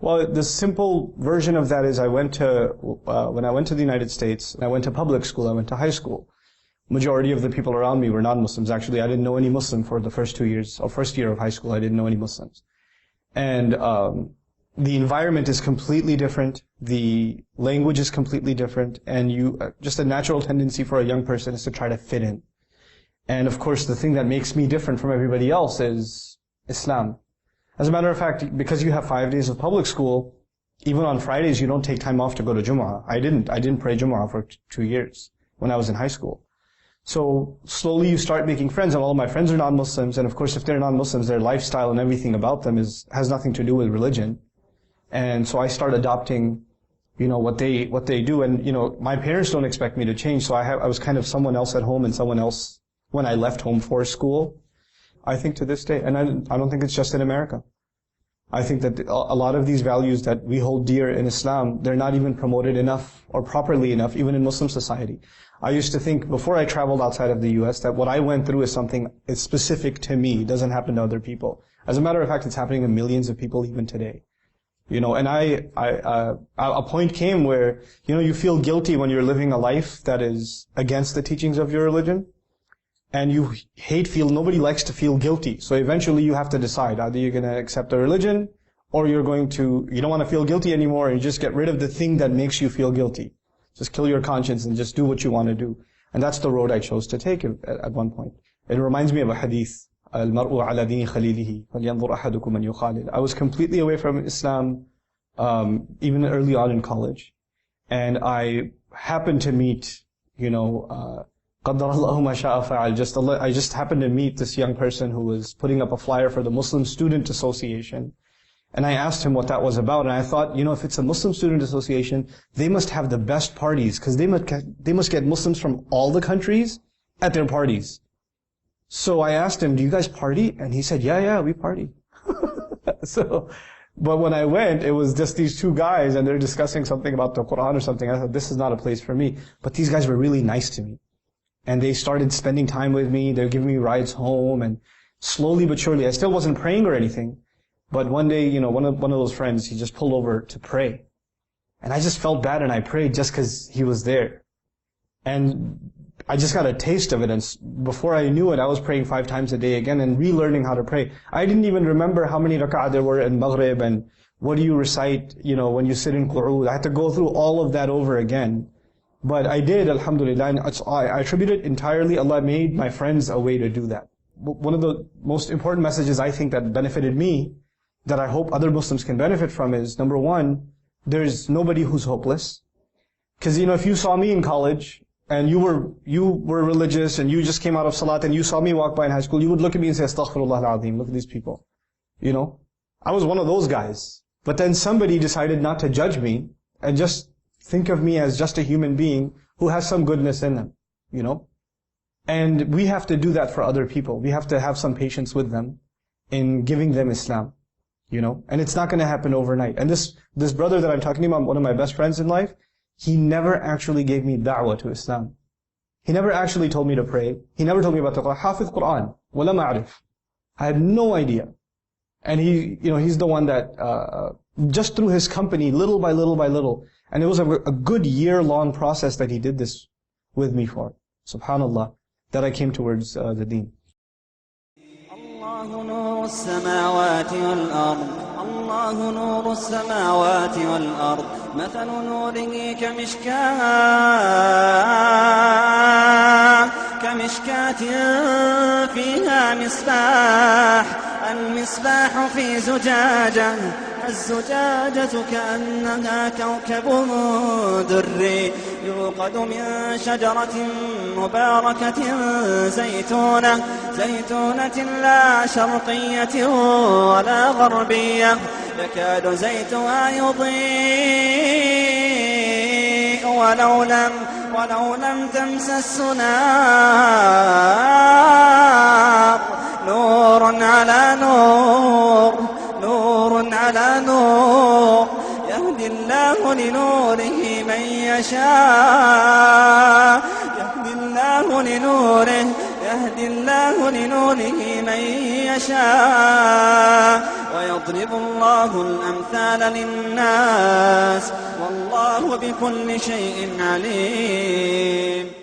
Well, the simple version of that is when I went to the United States, and I went to public school, I went to high school. Majority of the people around me were non-Muslims. Actually, I didn't know any Muslim for the first 2 years, or first year of high school, I didn't know any Muslims. And the environment is completely different, the language is completely different, and just a natural tendency for a young person is to try to fit in. And of course, the thing that makes me different from everybody else is Islam. As a matter of fact, because you have 5 days of public school, even on Fridays you don't take time off to go to Jumu'ah. I didn't pray Jumu'ah for 2 years when I was in high school. So slowly you start making friends, and all of my friends are non-Muslims, and of course if they're non-Muslims, their lifestyle and everything about them has nothing to do with religion. And so I start adopting, what they do, and my parents don't expect me to change, so I was kind of someone else at home and someone else when I left home for school. I think to this day, and I don't think it's just in America. I think that a lot of these values that we hold dear in Islam, they're not even promoted enough or properly enough, even in Muslim society. I used to think, before I traveled outside of the US, that what I went through is something it's specific to me. It doesn't happen to other people. As a matter of fact, it's happening to millions of people even today. And a point came where, you feel guilty when you're living a life that is against the teachings of your religion. And you nobody likes to feel guilty. So eventually you have to decide, either you're going to accept a religion, or you don't want to feel guilty anymore, and you just get rid of the thing that makes you feel guilty. Just kill your conscience and just do what you want to do. And that's the road I chose to take at one point. It reminds me of a hadith, الْمَرْءُ عَلَى دِينِ خَلِيلِهِ فَلْيَنْظُرْ أَحَدُكُمْ مَنْ يُخَالِلُ. I was completely away from Islam, even early on in college. And I happened to meet, قَدَّرَ اللَّهُ مَا شَاءَ فَعَلَ. I just happened to meet this young person who was putting up a flyer for the Muslim Student Association. And I asked him what that was about, and I thought, if it's a Muslim Student Association, they must have the best parties, because they must get Muslims from all the countries at their parties. So I asked him, do you guys party? And he said, yeah, we party. But when I went, it was just these two guys, and they're discussing something about the Quran or something. I thought, this is not a place for me. But these guys were really nice to me. And they started spending time with me, they were giving me rides home, and slowly but surely, I still wasn't praying or anything. But one day, one of those friends, he just pulled over to pray. And I just felt bad, and I prayed just because he was there. And I just got a taste of it, and before I knew it, I was praying 5 times a day again and relearning how to pray. I didn't even remember how many rak'ah there were in Maghrib, and what do you recite, when you sit in Qu'ud. I had to go through all of that over again. But I did, alhamdulillah, and I attribute it entirely, Allah made my friends a way to do that. One of the most important messages I think that benefited me, that I hope other Muslims can benefit from, is, number one, there's nobody who's hopeless. Because, if you saw me in college, and you were religious, and you just came out of Salat, and you saw me walk by in high school, you would look at me and say, Astaghfirullah al-Azim, look at these people. I was one of those guys. But then somebody decided not to judge me, and just think of me as just a human being who has some goodness in them, And we have to do that for other people. We have to have some patience with them in giving them Islam, And it's not going to happen overnight. And this brother that I'm talking about, one of my best friends in life, he never actually gave me da'wah to Islam. He never actually told me to pray. He never told me about the Quran. Hafiz Quran, wala ma'arif. I had no idea. And he's the one that, just through his company, little by little by little, and it was a good year-long process that he did this with me for, subhanallah, that I came towards the deen. الله نور السماوات والأرض الله نور السماوات والأرض مثل نوره كمشكاة فيها مصباح المصباح في زجاجة الزجاجة كأنها كوكب دري يوقد من شجرة مباركة زيتونة لا شرقية ولا غربية يكاد زيتها يضيء ولو لم تمسس نار نور على نور نور على نور يهدي الله لنوره من يشاء يهدي الله لنوره من يشاء يضرب الله الأمثال للناس والله بكل شيء عليم.